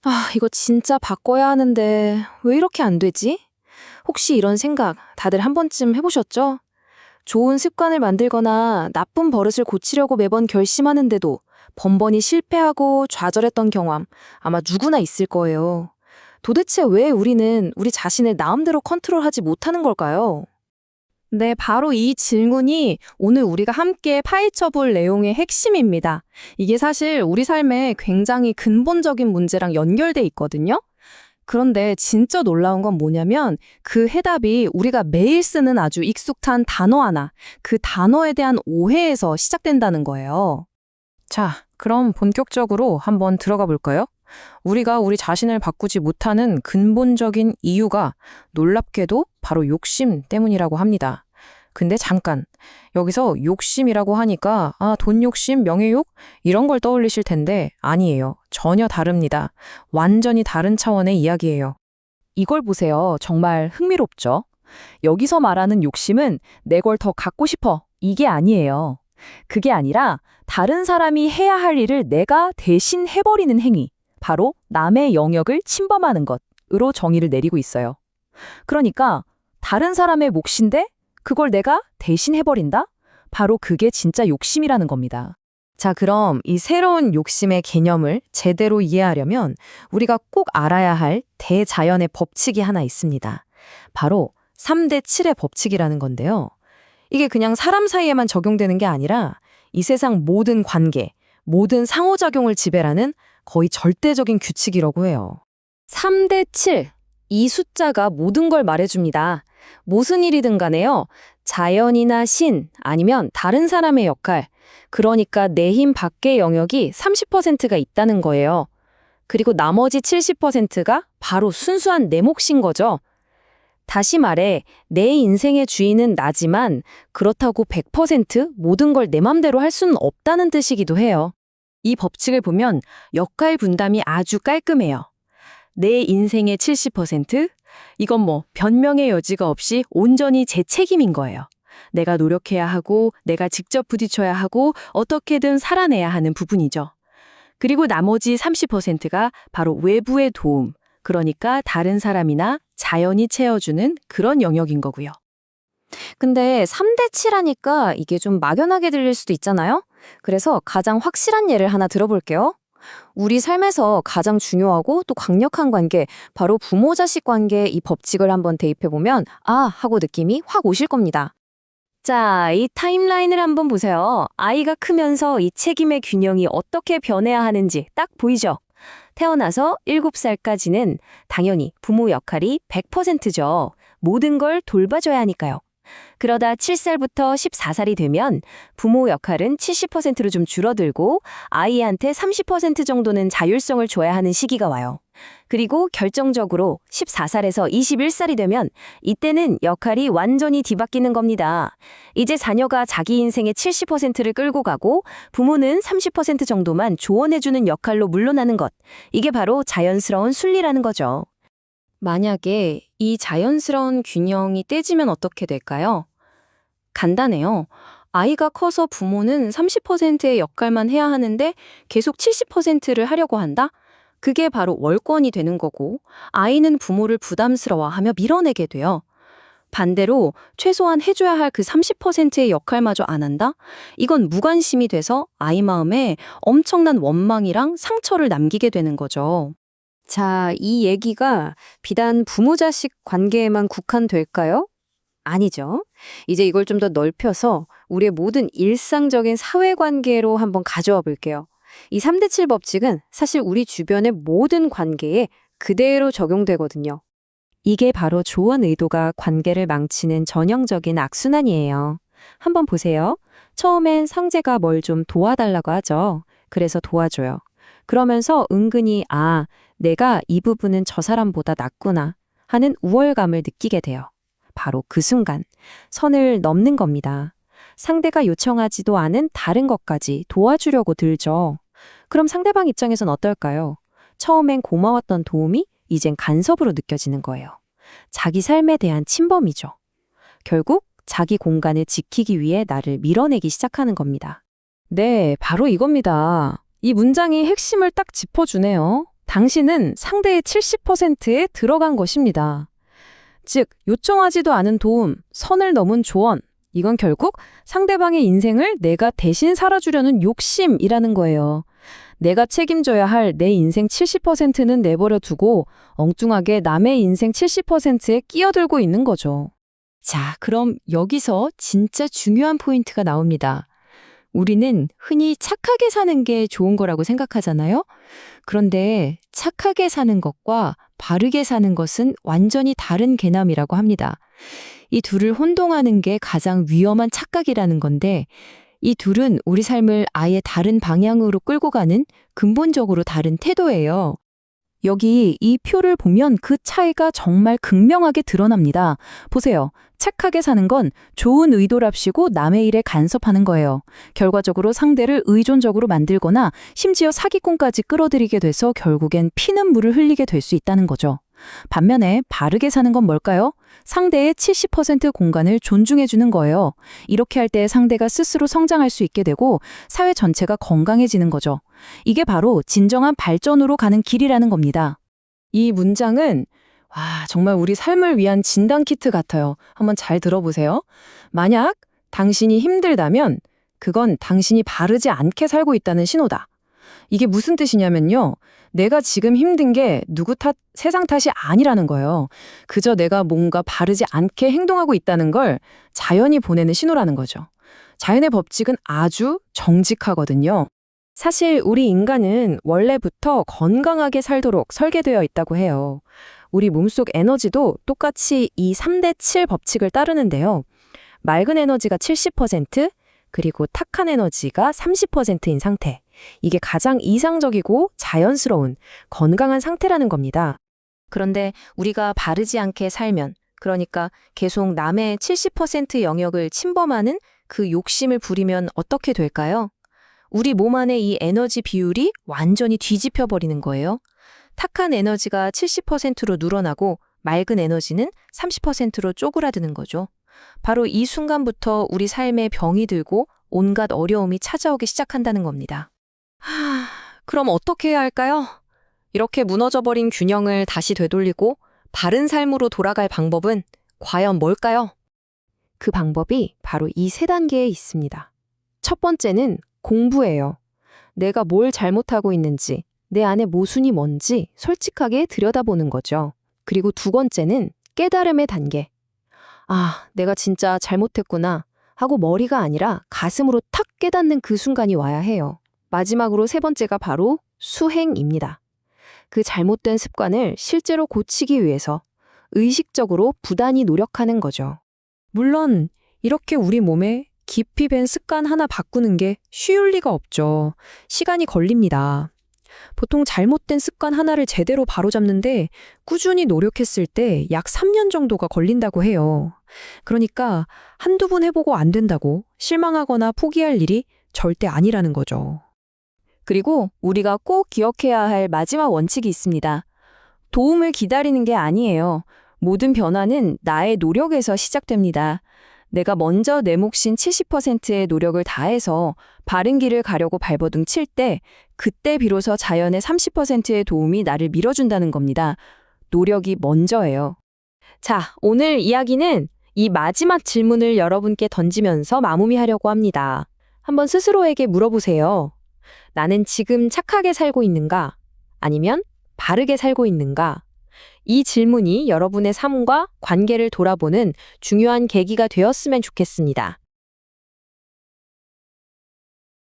아, 이거 진짜 바꿔야 하는데 왜 이렇게 안 되지? 혹시 이런 생각 다들 한 번쯤 해보셨죠? 좋은 습관을 만들거나 나쁜 버릇을 고치려고 매번 결심하는데도 번번이 실패하고 좌절했던 경험 아마 누구나 있을 거예요. 도대체 왜 우리는 우리 자신을 마음대로 컨트롤하지 못하는 걸까요? 네, 바로 이 질문이 오늘 우리가 함께 파헤쳐 볼 내용의 핵심입니다. 이게 사실 우리 삶에 굉장히 근본적인 문제랑 연결돼 있거든요. 그런데 진짜 놀라운 건 뭐냐면 그 해답이 우리가 매일 쓰는 아주 익숙한 단어 하나, 그 단어에 대한 오해에서 시작된다는 거예요. 자, 그럼 본격적으로 한번 들어가 볼까요? 우리가 우리 자신을 바꾸지 못하는 근본적인 이유가 놀랍게도 바로 욕심 때문이라고 합니다. 근데 잠깐, 여기서 욕심이라고 하니까 돈 욕심, 명예욕 이런 걸 떠올리실 텐데 아니에요. 전혀 다릅니다. 완전히 다른 차원의 이야기예요. 이걸 보세요. 정말 흥미롭죠? 여기서 말하는 욕심은 내 걸 더 갖고 싶어. 이게 아니에요. 그게 아니라 다른 사람이 해야 할 일을 내가 대신 해버리는 행위. 바로 남의 영역을 침범하는 것으로 정의를 내리고 있어요. 그러니까 다른 사람의 몫인데 그걸 내가 대신 해버린다? 바로 그게 진짜 욕심이라는 겁니다. 자, 그럼 이 새로운 욕심의 개념을 제대로 이해하려면 우리가 꼭 알아야 할 대자연의 법칙이 하나 있습니다. 바로 3대 7의 법칙이라는 건데요. 이게 그냥 사람 사이에만 적용되는 게 아니라 이 세상 모든 관계, 모든 상호작용을 지배하는 거의 절대적인 규칙이라고 해요. 3대 7. 이 숫자가 모든 걸 말해줍니다. 무슨 일이든 간에요. 자연이나 신, 아니면 다른 사람의 역할, 그러니까 내 힘 밖의 영역이 30%가 있다는 거예요. 그리고 나머지 70%가 바로 순수한 내 몫인 거죠. 다시 말해, 내 인생의 주인은 나지만 그렇다고 100% 모든 걸 내 맘대로 할 수는 없다는 뜻이기도 해요. 이 법칙을 보면 역할 분담이 아주 깔끔해요. 내 인생의 70%? 이건 변명의 여지가 없이 온전히 제 책임인 거예요. 내가 노력해야 하고, 내가 직접 부딪혀야 하고, 어떻게든 살아내야 하는 부분이죠. 그리고 나머지 30%가 바로 외부의 도움, 그러니까 다른 사람이나 자연이 채워주는 그런 영역인 거고요. 근데 3대 7하니까 이게 좀 막연하게 들릴 수도 있잖아요? 그래서 가장 확실한 예를 하나 들어볼게요. 우리 삶에서 가장 중요하고 또 강력한 관계, 바로 부모-자식 관계의 이 법칙을 한번 대입해보면 하고 느낌이 확 오실 겁니다. 자, 이 타임라인을 한번 보세요. 아이가 크면서 이 책임의 균형이 어떻게 변해야 하는지 딱 보이죠? 태어나서 7살까지는 당연히 부모 역할이 100%죠. 모든 걸 돌봐줘야 하니까요. 그러다 7살부터 14살이 되면 부모 역할은 70%로 좀 줄어들고 아이한테 30% 정도는 자율성을 줘야 하는 시기가 와요. 그리고 결정적으로 14살에서 21살이 되면 이때는 역할이 완전히 뒤바뀌는 겁니다. 이제 자녀가 자기 인생의 70%를 끌고 가고 부모는 30% 정도만 조언해주는 역할로 물러나는 것. 이게 바로 자연스러운 순리라는 거죠. 만약에 이 자연스러운 균형이 떼지면 어떻게 될까요? 간단해요. 아이가 커서 부모는 30%의 역할만 해야 하는데 계속 70%를 하려고 한다? 그게 바로 월권이 되는 거고 아이는 부모를 부담스러워하며 밀어내게 돼요. 반대로 최소한 해줘야 할 그 30%의 역할마저 안 한다? 이건 무관심이 돼서 아이 마음에 엄청난 원망이랑 상처를 남기게 되는 거죠. 자, 이 얘기가 비단 부모-자식 관계에만 국한될까요? 아니죠. 이제 이걸 좀 더 넓혀서 우리의 모든 일상적인 사회관계로 한번 가져와 볼게요. 이 3대 7 법칙은 사실 우리 주변의 모든 관계에 그대로 적용되거든요. 이게 바로 좋은 의도가 관계를 망치는 전형적인 악순환이에요. 한번 보세요. 처음엔 상대가 뭘 좀 도와달라고 하죠. 그래서 도와줘요. 그러면서 은근히 내가 이 부분은 저 사람보다 낫구나 하는 우월감을 느끼게 돼요. 바로 그 순간 선을 넘는 겁니다. 상대가 요청하지도 않은 다른 것까지 도와주려고 들죠. 그럼 상대방 입장에선 어떨까요? 처음엔 고마웠던 도움이 이젠 간섭으로 느껴지는 거예요. 자기 삶에 대한 침범이죠. 결국 자기 공간을 지키기 위해 나를 밀어내기 시작하는 겁니다. 네, 바로 이겁니다. 이 문장이 핵심을 딱 짚어주네요. 당신은 상대의 70%에 들어간 것입니다. 즉, 요청하지도 않은 도움, 선을 넘은 조언, 이건 결국 상대방의 인생을 내가 대신 살아주려는 욕심이라는 거예요. 내가 책임져야 할 내 인생 70%는 내버려 두고 엉뚱하게 남의 인생 70%에 끼어들고 있는 거죠. 자, 그럼 여기서 진짜 중요한 포인트가 나옵니다. 우리는 흔히 착하게 사는 게 좋은 거라고 생각하잖아요? 그런데 착하게 사는 것과 바르게 사는 것은 완전히 다른 개념이라고 합니다. 이 둘을 혼동하는 게 가장 위험한 착각이라는 건데, 이 둘은 우리 삶을 아예 다른 방향으로 끌고 가는 근본적으로 다른 태도예요. 여기 이 표를 보면 그 차이가 정말 극명하게 드러납니다. 보세요. 착하게 사는 건 좋은 의도랍시고 남의 일에 간섭하는 거예요. 결과적으로 상대를 의존적으로 만들거나 심지어 사기꾼까지 끌어들이게 돼서 결국엔 피는 물을 흘리게 될 수 있다는 거죠. 반면에 바르게 사는 건 뭘까요? 상대의 70% 공간을 존중해주는 거예요. 이렇게 할 때 상대가 스스로 성장할 수 있게 되고 사회 전체가 건강해지는 거죠. 이게 바로 진정한 발전으로 가는 길이라는 겁니다. 이 문장은 정말 우리 삶을 위한 진단 키트 같아요. 한번 잘 들어보세요. 만약 당신이 힘들다면 그건 당신이 바르지 않게 살고 있다는 신호다. 이게 무슨 뜻이냐면요. 내가 지금 힘든 게 누구 탓, 세상 탓이 아니라는 거예요. 그저 내가 뭔가 바르지 않게 행동하고 있다는 걸 자연이 보내는 신호라는 거죠. 자연의 법칙은 아주 정직하거든요. 사실 우리 인간은 원래부터 건강하게 살도록 설계되어 있다고 해요. 우리 몸속 에너지도 똑같이 이 3대 7 법칙을 따르는데요. 맑은 에너지가 70%, 그리고 탁한 에너지가 30%인 상태. 이게 가장 이상적이고 자연스러운 건강한 상태라는 겁니다. 그런데 우리가 바르지 않게 살면, 그러니까 계속 남의 70% 영역을 침범하는 그 욕심을 부리면 어떻게 될까요? 우리 몸 안에 이 에너지 비율이 완전히 뒤집혀 버리는 거예요. 탁한 에너지가 70%로 늘어나고 맑은 에너지는 30%로 쪼그라드는 거죠. 바로 이 순간부터 우리 삶에 병이 들고 온갖 어려움이 찾아오기 시작한다는 겁니다. 그럼 어떻게 해야 할까요? 이렇게 무너져버린 균형을 다시 되돌리고 바른 삶으로 돌아갈 방법은 과연 뭘까요? 그 방법이 바로 이 3단계에 있습니다. 첫 번째는 공부예요. 내가 뭘 잘못하고 있는지, 내 안에 모순이 뭔지 솔직하게 들여다보는 거죠. 그리고 두 번째는 깨달음의 단계. 내가 진짜 잘못했구나 하고 머리가 아니라 가슴으로 탁 깨닫는 그 순간이 와야 해요. 마지막으로 세 번째가 바로 수행입니다. 그 잘못된 습관을 실제로 고치기 위해서 의식적으로 부단히 노력하는 거죠. 물론 이렇게 우리 몸에 깊이 밴 습관 하나 바꾸는 게 쉬울 리가 없죠. 시간이 걸립니다. 보통 잘못된 습관 하나를 제대로 바로잡는데 꾸준히 노력했을 때 약 3년 정도가 걸린다고 해요. 그러니까 한두 번 해보고 안 된다고 실망하거나 포기할 일이 절대 아니라는 거죠. 그리고 우리가 꼭 기억해야 할 마지막 원칙이 있습니다. 도움을 기다리는 게 아니에요. 모든 변화는 나의 노력에서 시작됩니다. 내가 먼저 내 몫인 70%의 노력을 다해서 바른 길을 가려고 발버둥 칠 때, 그때 비로소 자연의 30%의 도움이 나를 밀어준다는 겁니다. 노력이 먼저예요. 자, 오늘 이야기는 이 마지막 질문을 여러분께 던지면서 마무리하려고 합니다. 한번 스스로에게 물어보세요. 나는 지금 착하게 살고 있는가? 아니면 바르게 살고 있는가? 이 질문이 여러분의 삶과 관계를 돌아보는 중요한 계기가 되었으면 좋겠습니다.